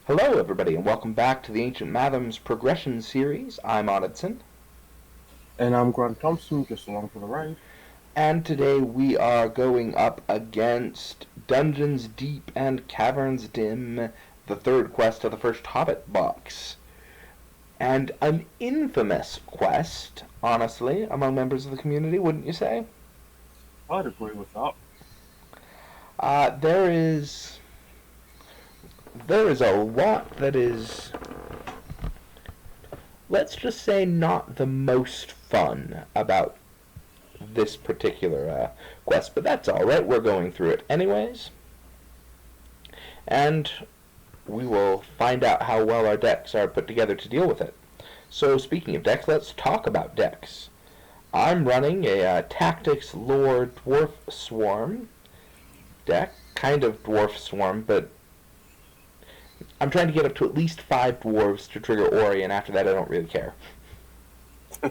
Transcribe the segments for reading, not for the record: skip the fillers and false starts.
Hello, everybody, and welcome back to the Ancient Mathoms Progression Series. I'm Odidson, And I'm Grant Thompson, just along for the ride. and today we are going up against Dungeons Deep and Caverns Dim, the third quest of the first Hobbit box. And an infamous quest, honestly, among members of the community, wouldn't you say? I'd agree with that. There is a lot that is, let's just say, not the most fun about this particular quest, but that's alright, we're going through it anyways. And we will find out how well our decks are put together to deal with it. So speaking of decks, let's talk about decks. I'm running a Tactics Lore Dwarf Swarm deck, kind of Dwarf Swarm, but I'm trying to get up to at least 5 dwarves to trigger Ori, and after that I don't really care.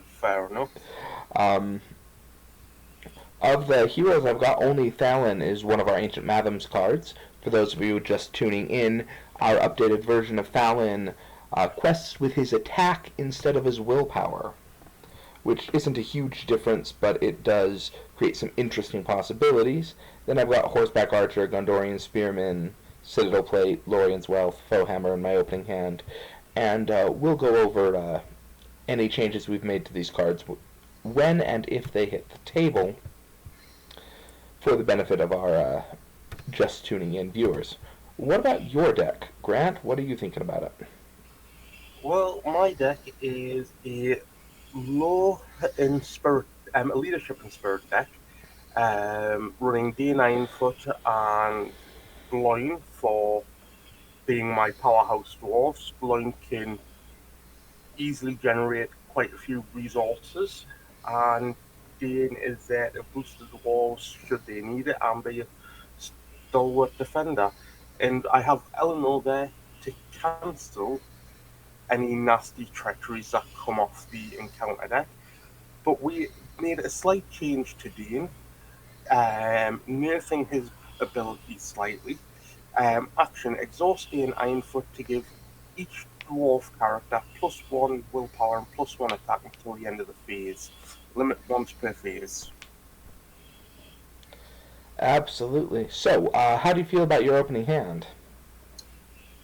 Fair enough. Um, Of the heroes I've got, only Thalin is one of our Ancient Mathoms cards. For those of you just tuning in, our updated version of Thalin quests with his attack instead of his willpower, which isn't a huge difference, but it does create some interesting possibilities. Then I've got Horseback Archer, Gondorian Spearman, Citadel Plate, Lorien's Wealth, Foehammer in my opening hand, and we'll go over any changes we've made to these cards when and if they hit the table, for the benefit of our just tuning in viewers. What about your deck, Grant? What are you thinking about it? Well, my deck is a low in spirit, a leadership in spirit deck, running D9 foot and Gloin for being my powerhouse dwarves. Gloin can easily generate quite a few resources, and Dane is there to boost the dwarves should they need it and be a stalwart defender. And I have Eleanor there to cancel any nasty treacheries that come off the encounter deck. But we made a slight change to Dean, nerfing his ability slightly. Action, exhaust Dean Ironfoot to give each dwarf character +1 willpower and +1 attack until the end of the phase. Limit once per phase. Absolutely. So, how do you feel about your opening hand?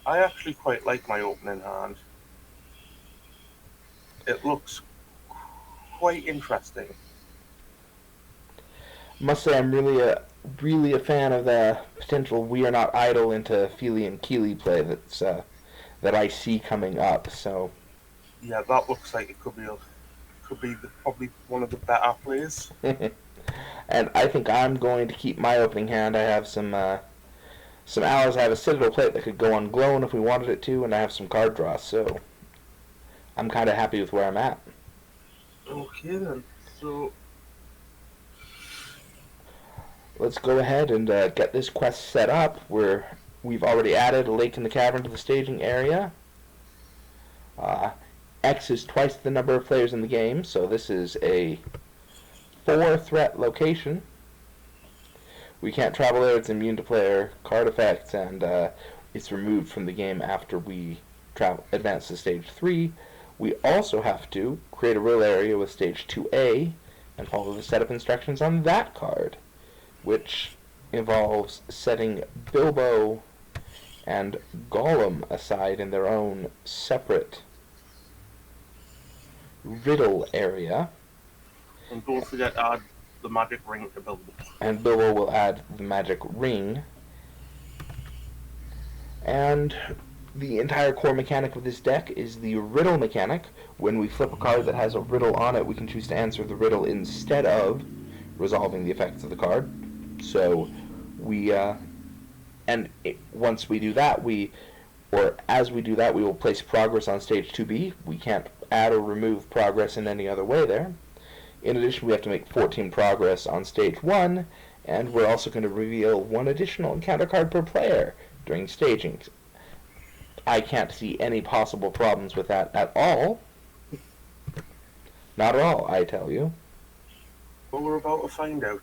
I actually quite like my opening hand. It looks quite interesting. Must say I'm really a fan of the potential "We Are Not Idle" into Feely and Keely play that I see coming up. So, Yeah, that looks like it could be probably one of the better plays. and I think I'm going to keep my opening hand. I have some allies. I have a Citadel Plate that could go on Glown if we wanted it to, and I have some card draw. So, I'm kind of happy with where I'm at. Okay then. So Let's go ahead and get this quest set up. We've already added a lake in the cavern to the staging area. Uh, X is twice the number of players in the game, so this is a 4-threat location. We can't travel there, it's immune to player card effects, and it's removed from the game after we advance to stage 3. We also have to create a real area with stage 2A and follow the setup instructions on that card, which involves setting Bilbo and Gollum aside in their own separate riddle area. and don't forget to add the magic ring to Bilbo. And Bilbo will add the magic ring. And the entire core mechanic of this deck is the riddle mechanic. When we flip a card that has a riddle on it, we can choose to answer the riddle instead of resolving the effects of the card. So once we do that, as we do that, we will place progress on stage 2B. We can't add or remove progress in any other way there. In addition, we have to make 14 progress on stage 1, and we're also going to reveal one additional encounter card per player during staging. I can't see any possible problems with that at all. Not at all, I tell you. But we're about to find out.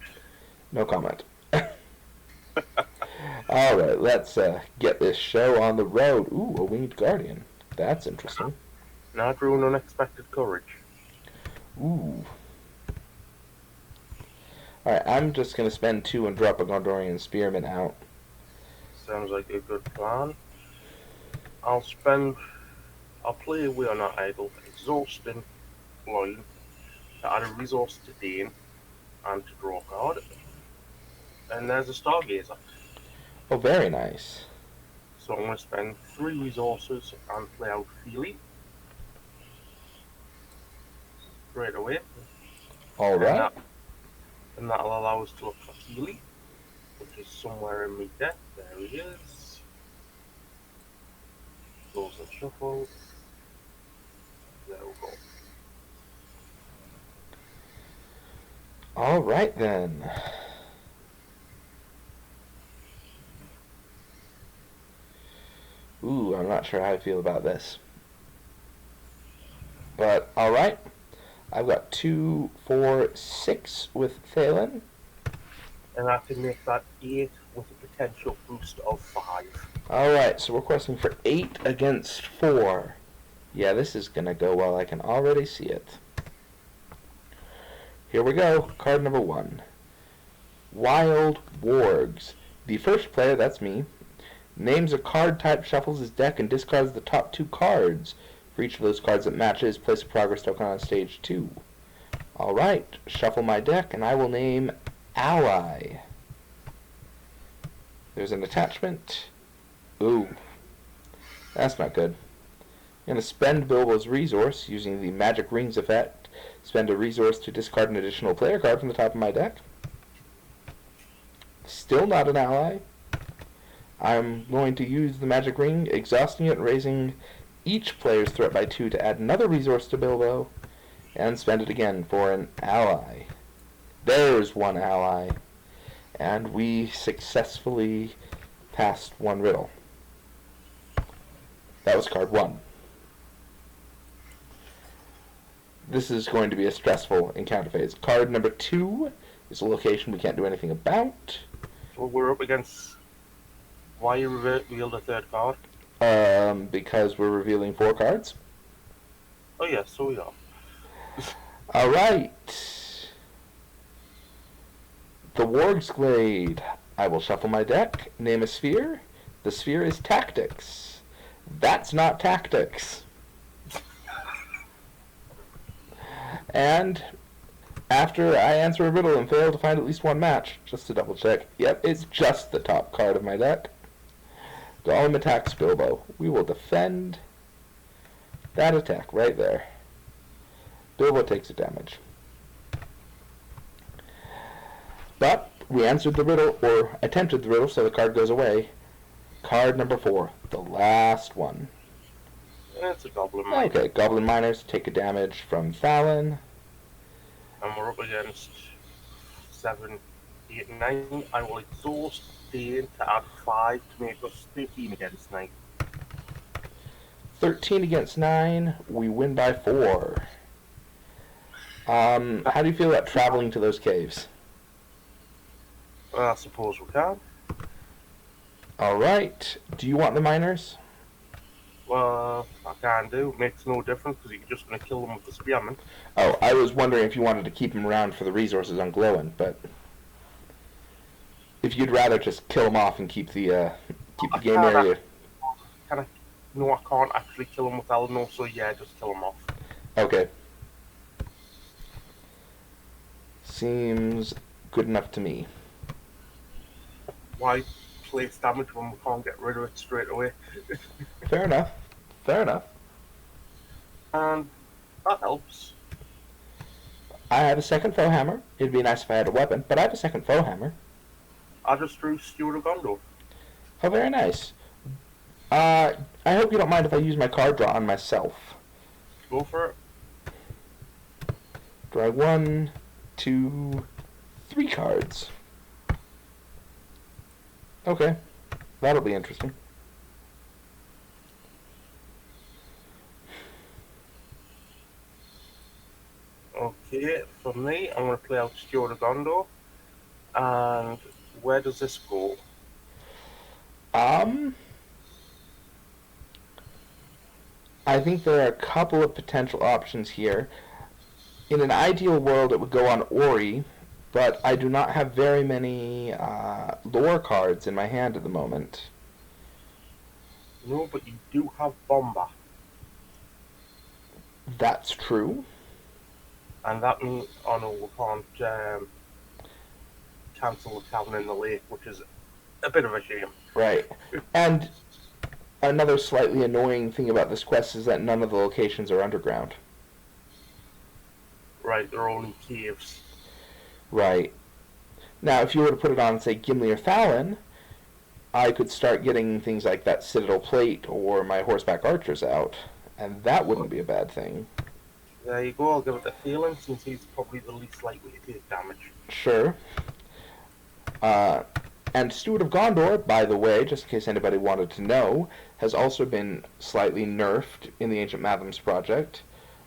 No comment. All right, let's get this show on the road. Ooh, a winged guardian. That's interesting. Now I drew an unexpected courage. Ooh. All right, I'm just gonna spend 2 and drop a Gondorian Spearman out. Sounds like a good plan. I'll spend. I'll play away on that idle, exhausting line to add a resource to Dane and to draw a card. And there's a Stargazer. Oh, very nice. So I'm going to spend 3 resources and play out Feely straight away. All And, right. that, and that'll allow us to look for Feely, which is somewhere in my deck. There he is. Goes and shuffle. There we go. All right then. Ooh, I'm not sure how I feel about this. But all right. I've got 2, 4, 6 with Thalen. And I can make that 8 with a potential boost of 5. All right, so we're questing for 8 against 4. Yeah, this is gonna go well. I can already see it. Here we go. Card number 1. Wild Wargs. The first player, that's me, names a card type, shuffles his deck, and discards the top 2 cards. For each of those cards that matches, place a progress token on stage 2. Alright, shuffle my deck, and I will name Ally. There's an attachment. Ooh, that's not good. I'm going to spend Bilbo's resource using the Magic Rings effect. Spend a resource to discard an additional player card from the top of my deck. Still not an ally. I'm going to use the Magic Ring, exhausting it and raising each player's threat by 2 to add another resource to Bilbo, and spend it again for an ally. There's one ally. And we successfully passed 1 riddle. That was card 1. This is going to be a stressful encounter phase. Card number 2 is a location we can't do anything about. So we're up against. Why you revealed a 3rd card? Because we're revealing 4 cards. Oh, yes, so we are. Alright. The Warg's Glade. I will shuffle my deck, name a sphere. The sphere is Tactics. That's not Tactics. And after I answer a riddle and fail to find at least 1 match, just to double check, yep, it's just the top card of my deck. Gollum attacks Bilbo. We will defend that attack right there. Bilbo takes a damage. But we answered the riddle, or attempted the riddle, so the card goes away. Card number 4, the last one. It's a Goblin Miner. Okay, Goblin Miners take a damage from Fallon. And we're up against 7, 8, and 9. I will exhaust Dane to add 5 to make us 13 against 9. 13 against 9, we win by 4. How do you feel about traveling to those caves? I suppose we can. Alright, do you want the miners? Well, I can do. Makes no difference because you're just going to kill them with the spearman. Oh, I was wondering if you wanted to keep them around for the resources on Glowing, but if you'd rather just kill them off and keep the game area. No, I can't actually kill them with Elinor, so yeah, just kill them off. Okay. Seems good enough to me. Why place damage when we can't get rid of it straight away? Fair enough. Fair enough. And that helps. I have a second foe hammer. It'd be nice if I had a weapon, but I have a second foe hammer. I just drew Steward of Gondor. Oh, very nice. I hope you don't mind if I use my card draw on myself. Go for it. Draw 1, 2, 3 cards. Okay, that'll be interesting. Okay, for me, I'm going to play out Steward of Gondor. And where does this go? Um, I think there are a couple of potential options here. In an ideal world, it would go on Ori, but I do not have very many lore cards in my hand at the moment. No, but you do have Bomber, That's true. and that means oh no, we can't cancel the Cavern in the Lake, which is a bit of a shame. Right. And another slightly annoying thing about this quest is that none of the locations are underground. Right, they're only caves. Right. Now, if you were to put it on, say, Gimli or Fallon, I could start getting things like that Citadel Plate or my horseback archers out, and that wouldn't be a bad thing. There you go. I'll give it to Phelan since he's probably the least likely to take damage. Sure. Uh, and Steward of Gondor, by the way, just in case anybody wanted to know, has also been slightly nerfed in the Ancient Mathoms project.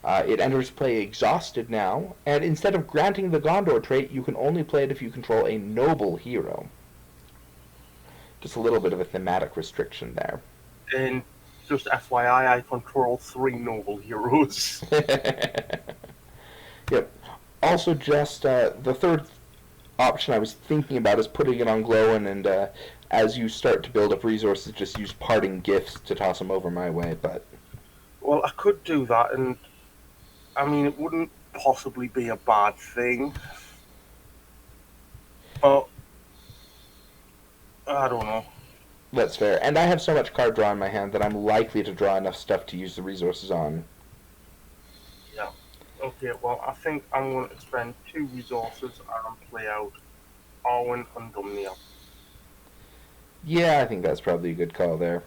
It enters play exhausted now, and instead of granting the Gondor trait, you can only play it if you control a noble hero. Just a little bit of a thematic restriction there. And just FYI, I control 3 noble heroes. Yep. Also, just the third option I was thinking about is putting it on Glowin, and as you start to build up resources, just use parting gifts to toss them over my way. But Well, I could do that, and I mean, it wouldn't possibly be a bad thing. But I don't know. that's fair. And I have so much card draw in my hand that I'm likely to draw enough stuff to use the resources on. Yeah. Okay, well, I think I'm going to spend 2 resources and play out Arwen and Dumnir. Yeah, I think that's probably a good call there.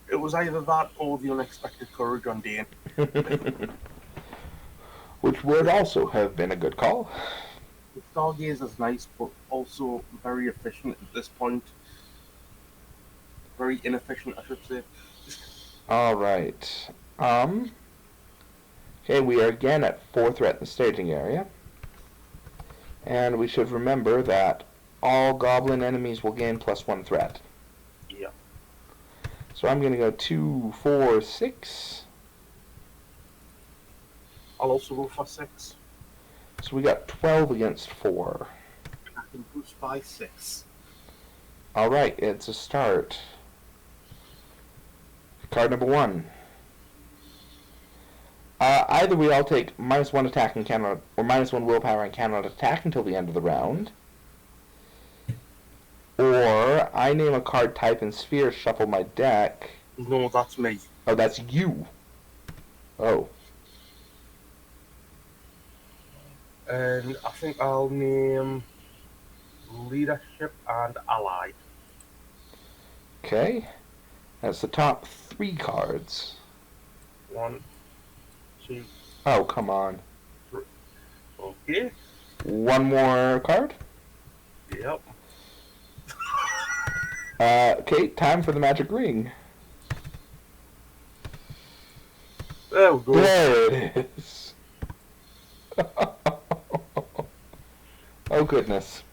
It was either that or the Unexpected Courage on Dane. Which would also have been a good call. The Stargaze is nice, but also very efficient at this point. Very inefficient, I should say. All right. Okay, we are again at 4 threat in the staging area. And we should remember that all goblin enemies will gain +1 threat. Yeah. So I'm going to go 2, 4, 6. I'll also go for 6. So we got 12 against 4. I can boost by 6. All right, it's a start. Card number 1. Either we all take -1 attack and cannot, or -1 willpower and cannot attack until the end of the round, or I name a card type and sphere, shuffle my deck. No, that's me. Oh, that's you. Oh. And I think I'll name Leadership and Allied. Okay. That's the top 3 cards. 1, 2, Oh, come on. 3. Okay. One more card. Yep. Okay, time for the magic ring. There we go. There it is. Oh, goodness.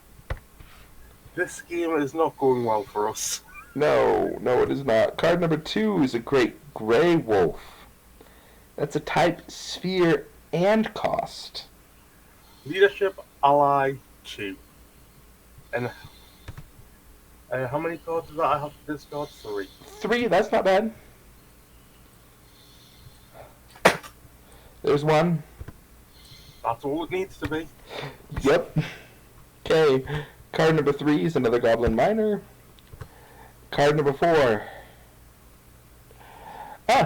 This game is not going well for us. No, it is not. Card number 2 is a great gray wolf. That's a type, sphere, and cost. Leadership, Ally, 2. And how many cards does that I have to discard? 3. 3, that's not bad. There's 1. That's all it needs to be. Yep. Okay. Card number 3 is another goblin miner. Card number 4.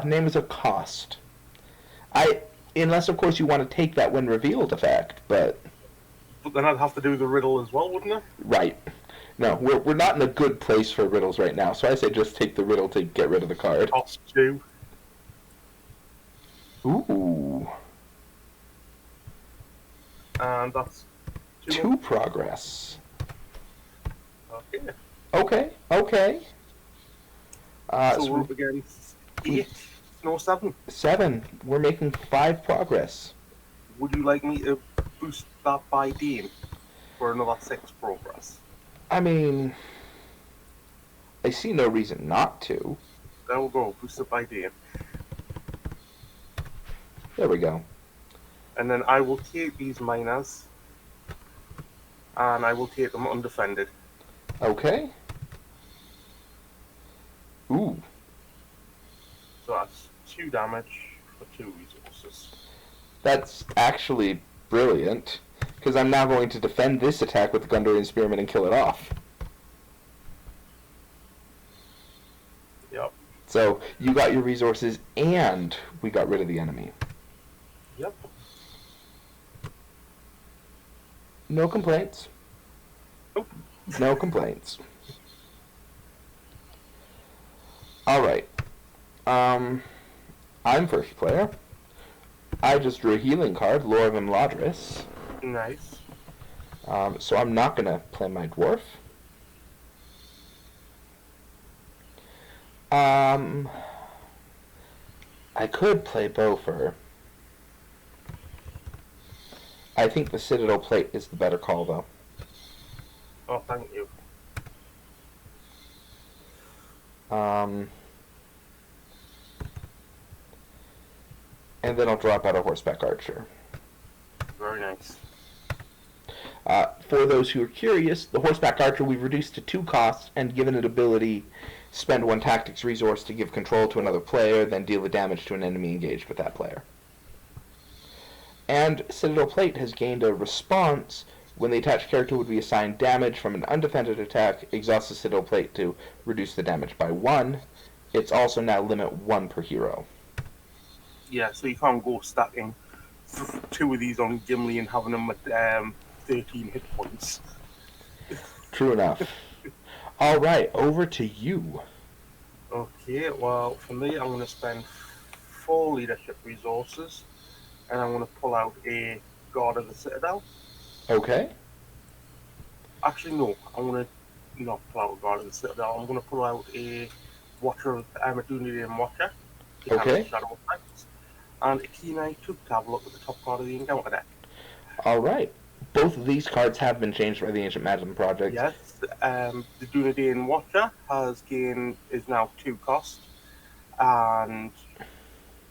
Name is a cost. Unless of course you want to take that when revealed effect, but But then I'd have to do the riddle as well, wouldn't I? right. No, we're not in a good place for riddles right now, so I say just take the riddle to get rid of the card. Cost 2. Ooh. And that's 2 progress. Okay. Okay. So we're up against 8. No, 7. 7. We're making 5 progress. Would you like me to boost that by Dean for another 6 progress? I mean, I see no reason not to. There we go, boosted by Dane. There we go. And then I will take these miners, and I will take them undefended. Okay. Ooh. So that's 2 damage for 2 resources. That's actually brilliant, because I'm now going to defend this attack with the Gundurian Spearman and kill it off. Yep. So you got your resources, and we got rid of the enemy. Yep. No complaints. Nope. No complaints. Alright. I'm first player. I just drew a healing card, Lore of Imladris. Nice. So I'm not going to play my dwarf. I could play Beaufort. I think the Citadel Plate is the better call, though. Oh, thank you. And then I'll drop out a Horseback Archer. Very nice. For those who are curious, the Horseback Archer we've reduced to 2 costs and given it ability spend 1 tactics resource to give control to another player, then deal the damage to an enemy engaged with that player. And Citadel Plate has gained a response when the attached character would be assigned damage from an undefended attack, exhaust the Citadel Plate to reduce the damage by 1. It's also now limit 1 per hero. Yeah, so you can't go stacking 2 of these on Gimli and having them at 13 hit points. True enough. Alright, over to you. Okay, well, for me, I'm going to spend 4 leadership resources, and I'm going to pull out a Guard of the Citadel. Okay. Actually, no, I'm going to not pull out a Guard of the Citadel. I'm going to pull out a Watcher of a Dunidian Watcher. Okay. Shadow effects, and a Keen-Eye Took to have a look at the top card of the encounter deck. Alright. Both of these cards have been changed by the Ancient Mathoms project. Yes, the Dunidian Watcher is now 2 cost, and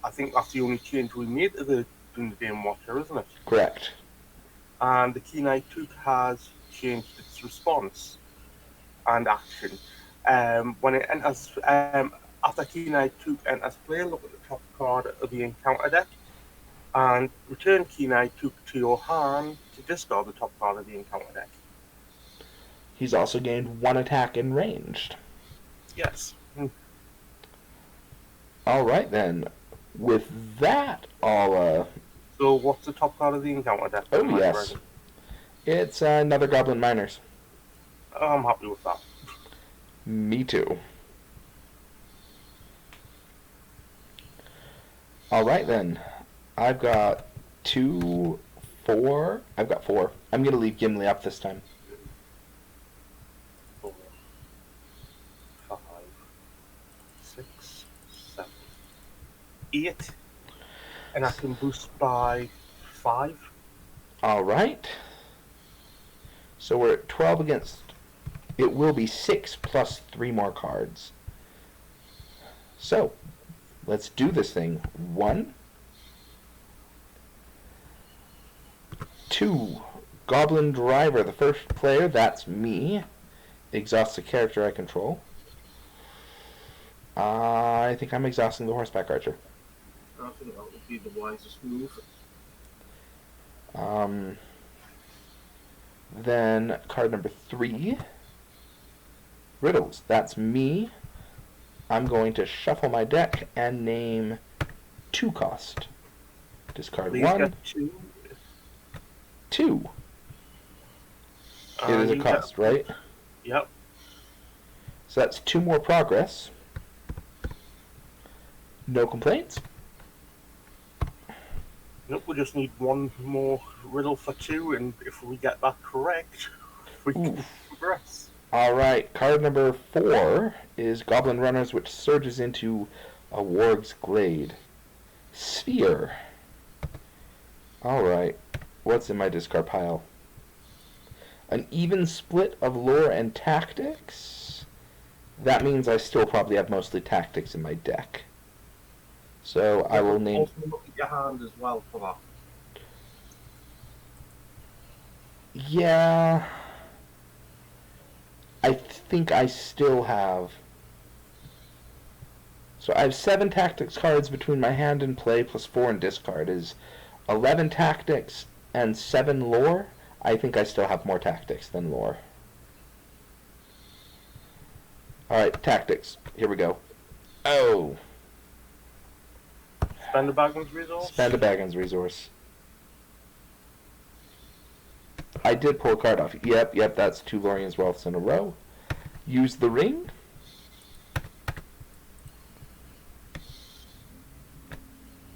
I think that's the only change we made to the Dunidian Watcher, isn't it? Correct. And the Keen-Eye Took has changed its response and action. When it enters, after Keen-Eye Took enters play, look at the top card of the encounter deck, and return Keen-Eye Took to your hand to discard the top card of the encounter deck. He's also gained 1 attack in ranged. Yes. Alright then. With that, I'll, So what's the top card of the encounter deck? Oh, yes. It's another Goblin Miners. I'm happy with that. Me too. Alright then. I've got 2, 4. I've got 4. I'm going to leave Gimli up this time. 4, 5, 6, 7, 8. And I can boost by 5. Alright. So we're at 12 against... It will be 6 plus 3 more cards. So, let's do this thing. 1. 2. Goblin Driver, the first player, that's me. Exhausts the character I control. I think I'm exhausting the Horseback Archer. I think that would be the wisest move. Then card number 3. Riddles, that's me. I'm going to shuffle my deck and name 2 cost. Discard Please 1. get 2. 2. It is a cost, right? Yep. So that's 2 more progress. No complaints. Nope, we just need 1 more riddle for 2, and if we get that correct, we can progress. Alright, card number 4 is Goblin Runners, which surges into a Warg's Glade. Sphere. Alright, what's in my discard pile? An even split of lore and tactics? That means I still probably have mostly tactics in my deck. So I Yeah, will but name. also look at your hand as well for that. Yeah, I think I still have. So I have 7 tactics cards between my hand and play plus 4 in discard. Is 11 tactics and 7 lore. I think I still have more tactics than lore. Alright, tactics. Here we go. Oh, Spend a Baggins spend resource. a Baggins resource. I did pull a card off. Yep, that's 2 Lorian's Wealths in a row. Use the ring.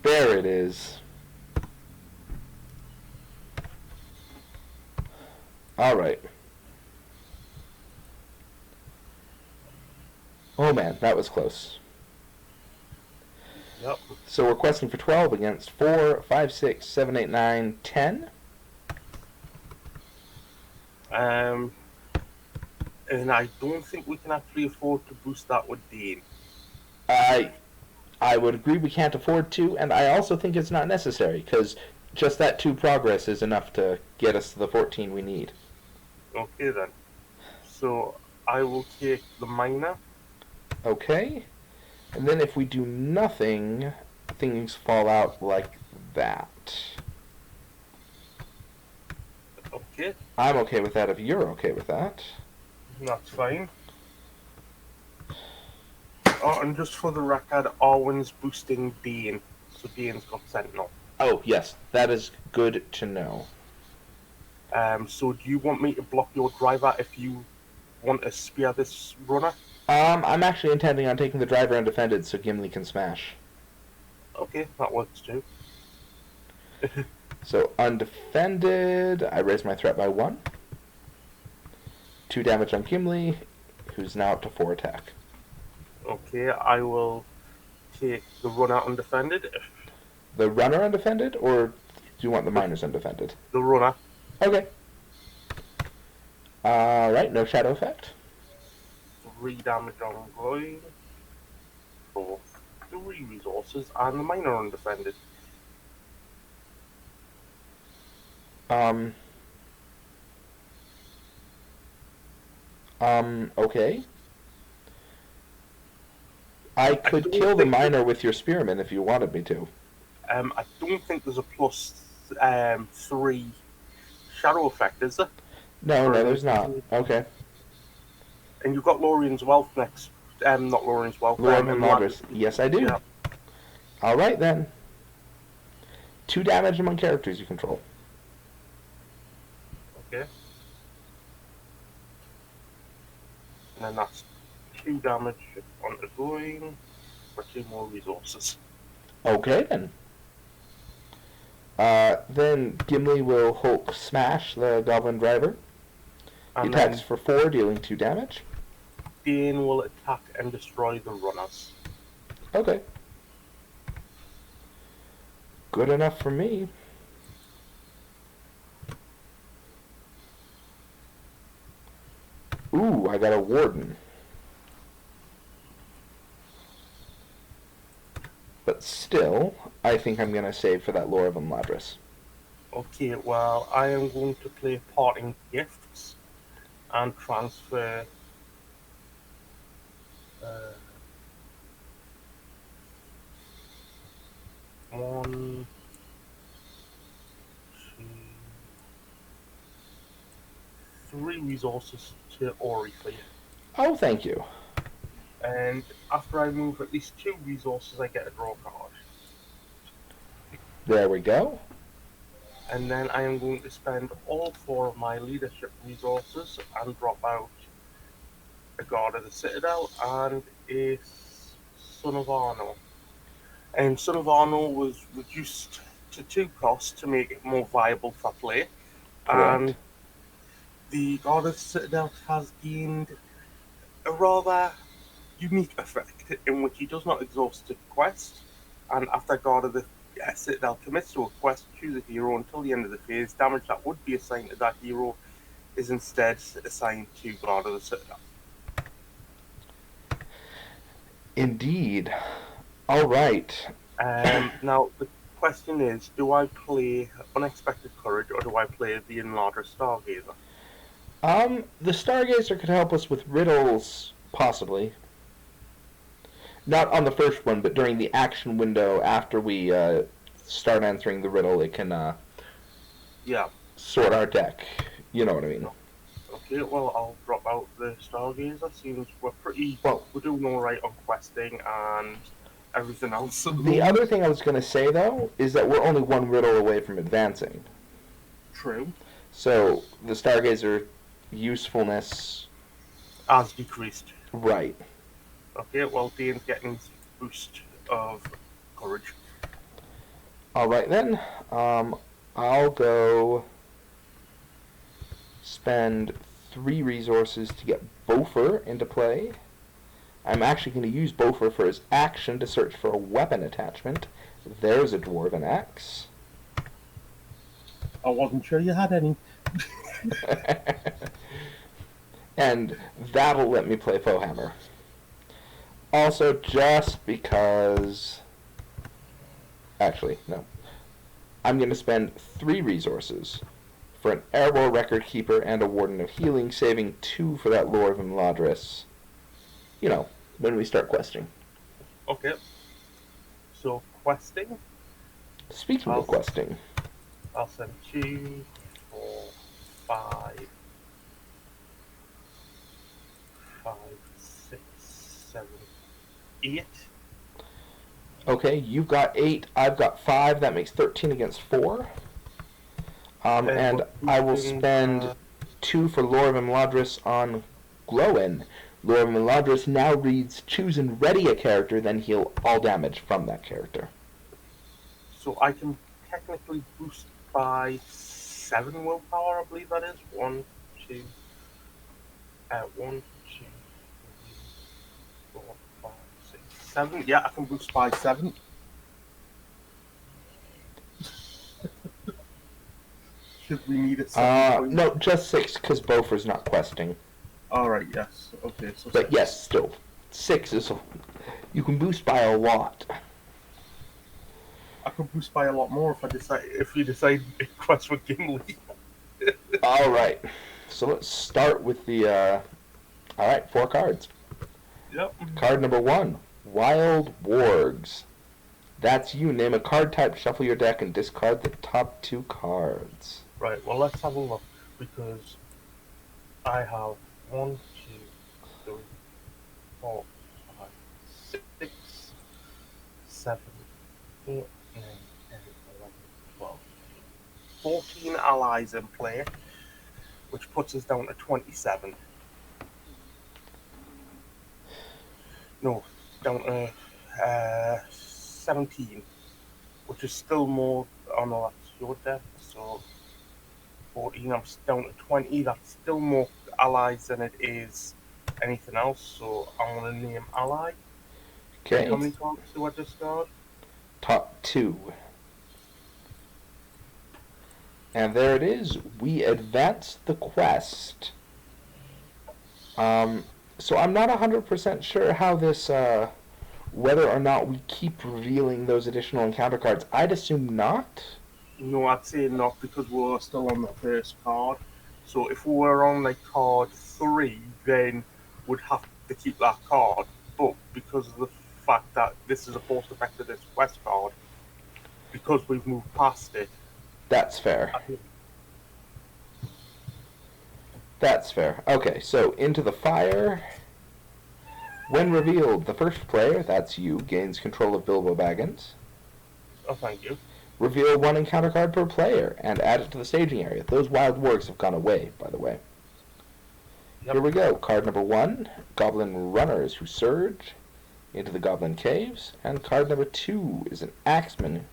There it is. Alright. Oh man, that was close. Yep. So we're questing for 12 against 4, 5, 6, 7, 8, 9, 10. Um, and I don't think we can actually afford to boost that with Dean. I I would agree we can't afford to, and I also think it's not necessary, because just that 2 progress is enough to get us to the 14 we need. Okay then. So I will take the miner. Okay? And then if we do nothing, things fall out like that. Okay, I'm okay with that if you're okay with that. that's fine. Oh, and just for the record, Arwen's boosting Dean, so Dean's got Sentinel. Oh, yes, that is good to know. So do you want me to block your driver if you want to spear this runner? I'm actually intending on taking the driver undefended so Gimli can smash. Okay, that works too. So undefended, I raise my threat by 1. 2 damage on Gimli, who's now up to 4 attack. Okay, I will take the runner undefended. The runner undefended, or do you want the miners undefended? The runner. Okay. Alright, no shadow effect. 3 damage on going. For 3 resources, and the miner undefended. Um. Okay. I could kill the miner with your spearman if you wanted me to. I don't think there's a plus 3 shadow effect, is there? No, there's not. Okay. And you've got Lorian's Wealth next. Not Lorian's Wealth. Lord and Enlarged. Madras. Yes, I do. Yeah. Alright then. 2 damage among characters you control. Okay. And then that's 2 damage on the going for 2 more resources. Okay then. Then Gimli will Hulk smash the goblin driver. He And attacks then for 4, dealing 2 damage. Dane will attack and destroy the runners. Okay. Good enough for me. Ooh, I got a warden. But still, I think I'm going to save for that Lore of Umladris. Okay, well, I am going to play Parting Gifts and transfer uh, 1, 2, 3 resources to Ori for you. Oh, thank you. And after I move at least 2 resources, I get a draw card. There we go. And then I am going to spend all 4 of my leadership resources and drop out a Guard of the Citadel and a Son of Arno. And Son of Arno was reduced to 2 costs to make it more viable for play. Correct. And the Guard of the Citadel has gained a rather unique effect in which he does not exhaust a quest, and after Guard of the Citadel commits to a quest, choose a hero until the end of the phase. Damage that would be assigned to that hero is instead assigned to Guard of the Citadel. Indeed. All right. Now, the question is, do I play Unexpected Courage or do I play the Enlarger Stargazer? The Stargazer could help us with riddles, possibly. Not on the first one, but during the action window after we start answering the riddle, it can Yeah. sort our deck. You know what I mean? Okay, well, I'll drop out the Stargazer. Seems Well, we're doing alright on questing and everything else at the the other moment. thing I was going to say, though, is that we're only one riddle away from advancing. True. So the Stargazer usefulness, Has decreased. right. Okay, well, Dane's getting his boost of courage. All right, then. I'll go spend 3 resources to get Bofer into play. I'm actually going to use Bofer for his action to search for a weapon attachment. There's a Dwarven Axe. I wasn't sure you had any. And that'll let me play Foehammer. Also, just because... Actually, no. I'm going to spend 3 resources for an Airborne Record Keeper and a Warden of Healing, saving 2 for that Lore of Imladris. You know, when we start questing. Okay. So, questing. Speaking of questing, I'll send 2, 4, 5, 5, 6, 7, 8. okay, you've got 8, I've got 5, that makes 13 against 4. And I will spend 2 for Lore of Imladris on Glowin. Lore of Imladris now reads choose and ready a character, then heal all damage from that character. So I can technically boost by 7 willpower, I believe that is. 1, 2, 1, 2, 3, 4, 5, 6, 7. Yeah, I can boost by 7. Should we need it 7 No, just 6, because Bofer's not questing. Alright, yes. Okay, so But yes, still. 6 is... You can boost by a lot. I could boost by a lot more if you decide to quest with Gimli. Alright. So let's start with the... Alright, 4 cards. Yep. Card number 1. Wild Wargs. That's you. Name a card type, shuffle your deck, and discard the top 2 cards. Right, well, let's have a look, because I have 1, 2, 3, 4, 5, 6, 7, 8, 9, 10, 11, 12, 14 allies in play, which puts us down to 27. No, down to 17, which is still more. Oh no, that's your deck, so 14. I'm down to 20. That's still more allies than it is anything else, so I'm going to name ally. Okay. How many cards do I discard? Top 2. And there it is. We advance the quest. So I'm not 100% sure how this, whether or not we keep revealing those additional encounter cards. I'd assume not. No, I'd say not, because we're still on the first card. So if we were on like card 3, then we'd have to keep that card. But because of the fact that this is a post effect of this quest card, because we've moved past it. That's fair. That's fair. Okay, so into the fire. When revealed, the first player, that's you, gains control of Bilbo Baggins. Oh, thank you. Reveal 1 encounter card per player and add it to the staging area. Those wild wargs have gone away, by the way. Yep. Here we go. Card number 1, Goblin Runners who surge into the Goblin Caves. And card number 2 is an Axeman.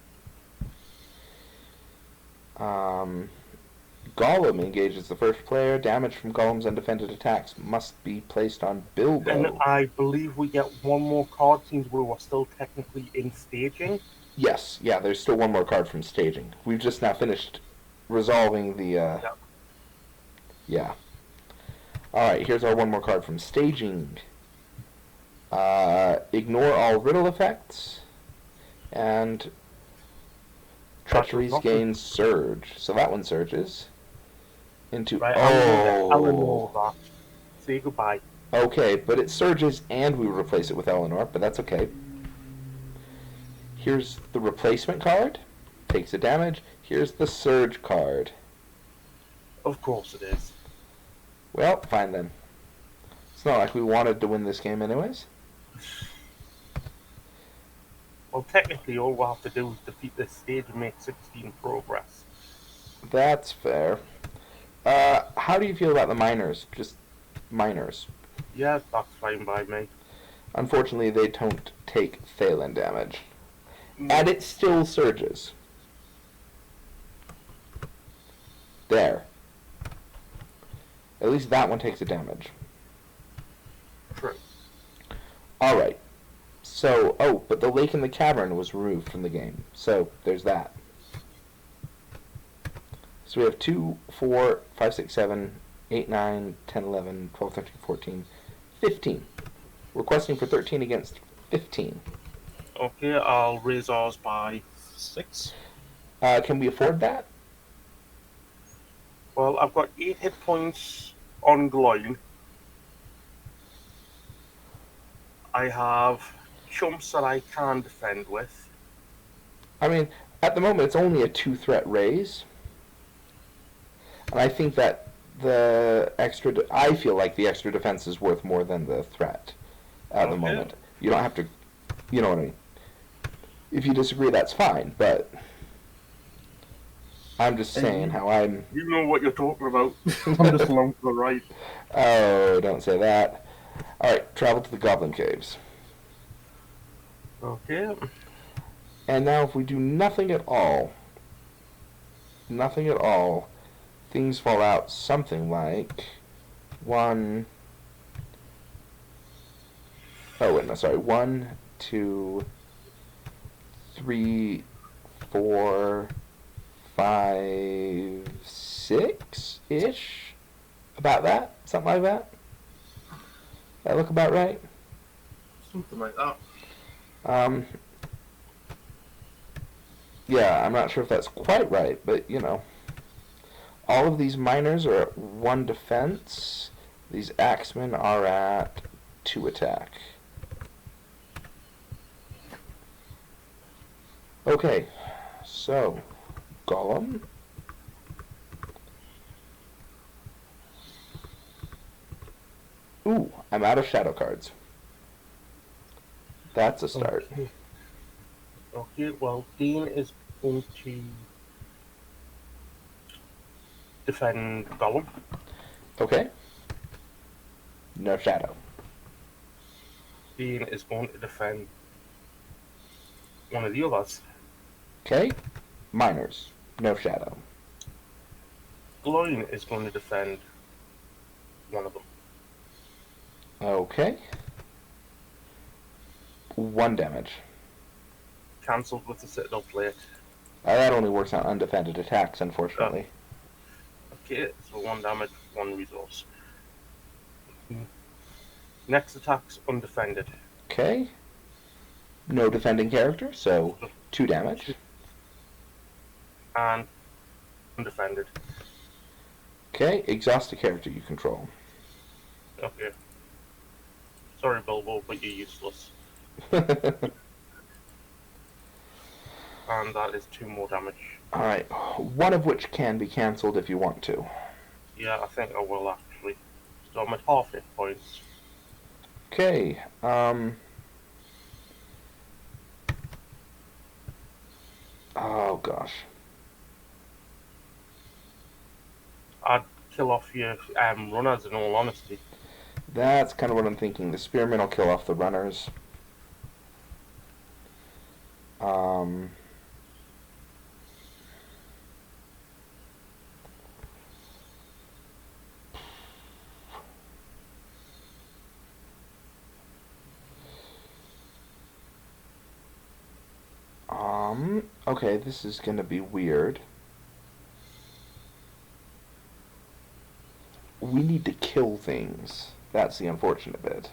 Gollum engages the first player. Damage from Gollum's undefended attacks must be placed on Bilbo. And I believe we get 1 more card since we were still technically in staging. Yes, yeah, there's still 1 more card from staging. We've just now finished resolving the, Yep. Yeah. Alright, here's our 1 more card from staging. Ignore all riddle effects, and treacheries gain surge. So that one surges into. Right, I'll ignore Oh. that. Say goodbye. Okay, but it surges and we replace it with Eleanor, but that's okay. Here's the replacement card. Takes a damage. Here's the surge card. Of course it is. Well, fine then. It's not like we wanted to win this game anyways. Well, technically, all we'll have to do is defeat this stage and make 16 progress. That's fair. How do you feel about the miners? Just miners. Yeah, that's fine by me. Unfortunately, they don't take Thalen damage. And it still surges. There. At least that one takes a damage. True. Alright. So, but the lake in the cavern was removed from the game. So, there's that. So we have 2, 4, 5, 6, 7, 8, 9, 10, 11, 12, 13, 14, 15. Requesting for 13 against 15. Okay, I'll raise ours by 6. Can we afford that? Well, I've got 8 hit points on Gloin. I have chumps that I can defend with. I mean, at the moment it's only a 2-threat raise. And I think that I feel like the extra defense is worth more than the threat at the moment. You don't have to, you know what I mean. If you disagree, that's fine, but I'm just saying how I'm... You know what you're talking about. I'm just along for the ride. Oh, don't say that. Alright, travel to the Goblin Caves. Okay. And now if we do nothing at all, things fall out something like 1... Oh, wait, no, sorry. 1, 2, 3, 4, 5, 6-ish? About that? Something like that? That look about right? Something like that. Yeah, I'm not sure if that's quite right, but, you know. All of these miners are at 1 defense. These axemen are at 2 attack. Okay, so, Golem. Ooh, I'm out of shadow cards. That's a start. Okay, well, Dean is going to defend Gollum. Okay. No shadow. Dean is going to defend one of the others. Okay. Miners. No shadow. Gloin is going to defend one of them. Okay. 1 damage. Cancelled with the Citadel Plate. That only works on undefended attacks, unfortunately. Okay, so 1 damage, 1 resource. Next attack's undefended. Okay. No defending character, so 2 damage. And undefended. Okay, exhaust a character you control. Okay. Sorry, Bilbo, but you're useless. And that is 2 more damage. Alright, one of which can be cancelled if you want to. Yeah, I think I will actually. So I'm at half hit points. Okay, oh gosh. I'd kill off your runners in all honesty. That's kind of what I'm thinking. The spearmen will kill off the runners. Okay, this is gonna be weird. We need to kill things. That's the unfortunate bit.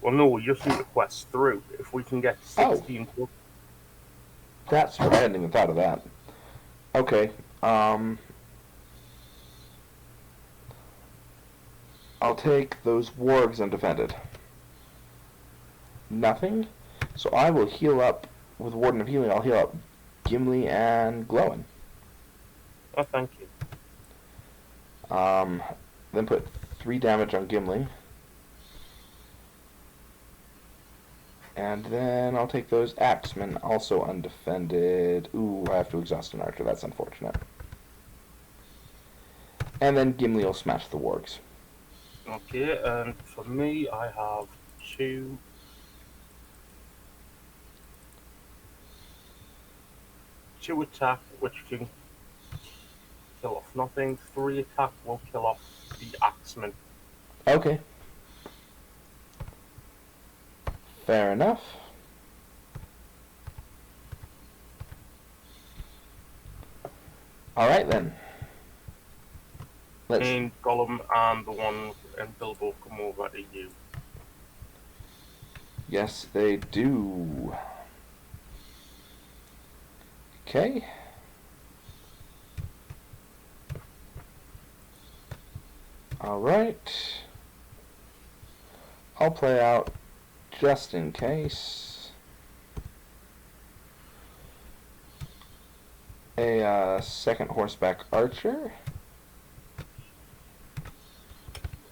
Well, no, we just need to quest through. If we can get Oh, 16 books, that's right. I hadn't even thought of that. Okay. Um, I'll take those wargs undefended. Nothing. So I will heal up with Warden of Healing. I'll heal up Gimli and Glowin. oh, thank you. Then put 3 damage on Gimli. And then I'll take those Axemen, also undefended. Ooh, I have to exhaust an archer. That's unfortunate. And then Gimli will smash the wargs. Okay, and for me, I have two. Two attack, which can kill off nothing. 3 attack will kill off the Axeman. Okay. Fair enough. Alright then. Let's... And Gollum and the one and Bilbo come over to you. Yes, they do. Okay. Alright. I'll play out just in case. A second horseback archer.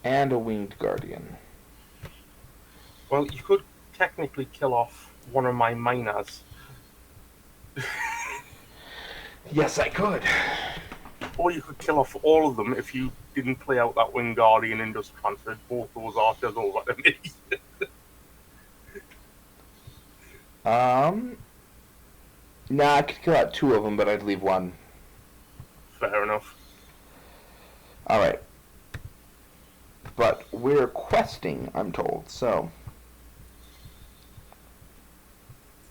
And a winged guardian. Well, you could technically kill off one of my miners. Yes, I could. Or you could kill off all of them if you didn't play out that Winged Guardian and just transferred both those archers over to me. Nah, I could kill out 2 of them, but I'd leave 1. Fair enough. Alright. But we're questing, I'm told, so...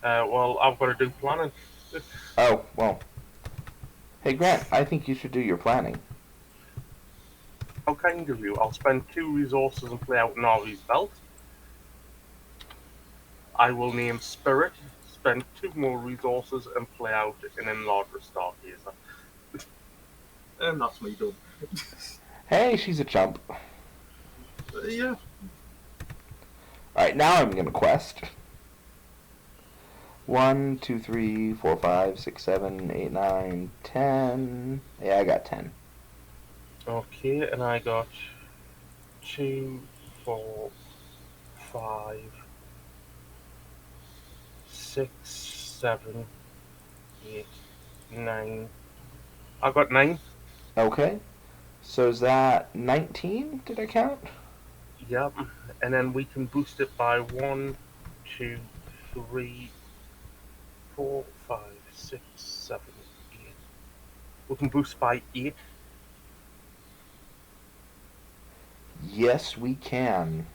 Well, I've got to do planning. Oh, well. Hey, Grant, I think you should do your planning. How kind of you. I'll spend 2 resources and play out Nari's Belt. I will name Spirit, spend 2 more resources and play out an Enlarger Stargazer. And that's me done. Hey, she's a chump. Yeah. Alright, now I'm gonna quest. 1, 2, 3, 4, 5, 6, 7, 8, 9, 10. Yeah, I got 10. Okay, and I got 2, 4, 5, 6, 7, 8, 9. I got 9. Okay. So is that 19? Did I count? Yep. And then we can boost it by 1, 2, 3, 4, 5, 6, 7, 8. We can boost by 8. Yes, we can.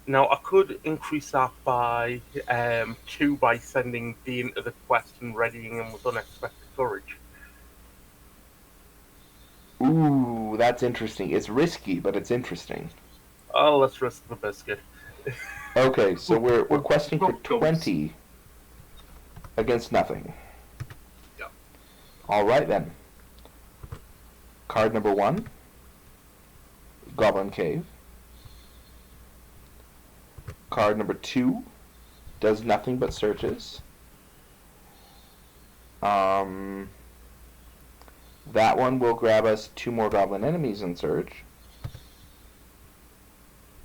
Now, I could increase that by 2 by sending Dean to the quest and readying him with unexpected courage. Ooh, that's interesting. It's risky, but it's interesting. Oh, let's risk the biscuit. Okay, so we're questing for 20 against nothing. Yeah. Alright then. Card number 1. Goblin Cave. Card number 2 does nothing but searches. That one will grab us 2 more goblin enemies in search.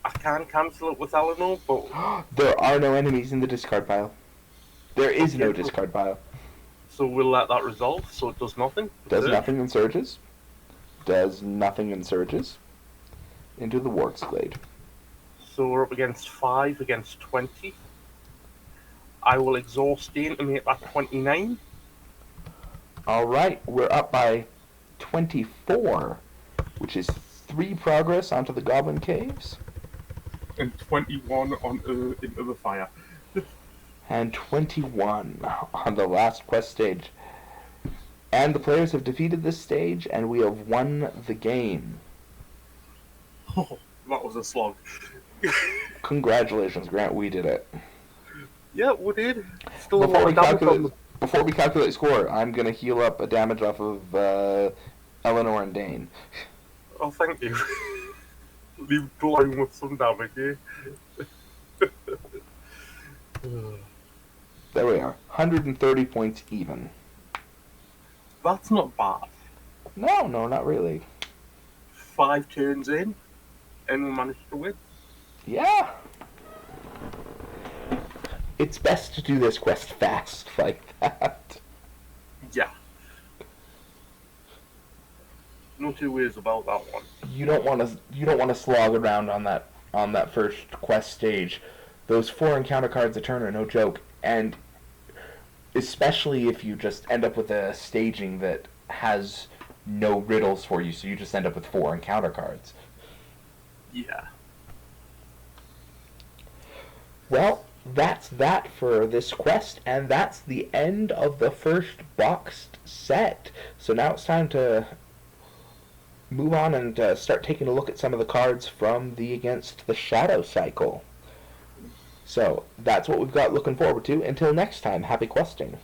I can cancel it with Eleanor, but There are no enemies in the discard pile. There is no Okay. discard pile. so we'll let that resolve. So it does nothing. Does Search. nothing in surges. Does nothing in surges. Into the Warg's Glade. So we're up against 5 against 20. I will exhaust Dean to make that 29. Alright, we're up by 24, which is 3 progress onto the Goblin Caves, And 21 on into the fire. and 21 on the last quest stage. And the players have defeated this stage, and we have won the game. Oh, that was a slog. Congratulations, Grant. We did it. Yeah, we did. Still a Before lot we of damage on calculate, the. before we calculate score, I'm gonna heal up a damage off of Eleanor and Dane. Oh, thank you. Leave drawing with some damage here. There we are. 130 points even. That's not bad. No, not really. 5 turns in, and we managed to win. Yeah. It's best to do this quest fast like that. Yeah. No two ways about that one. You don't want to slog around on that first quest stage. Those 4 encounter cards a turn are no joke, and especially if you just end up with a staging that has no riddles for you, so you just end up with 4 encounter cards. Yeah. Well, that's that for this quest, and that's the end of the first boxed set. So now it's time to move on and start taking a look at some of the cards from the Against the Shadow cycle. So that's what we've got looking forward to. Until next time, happy questing.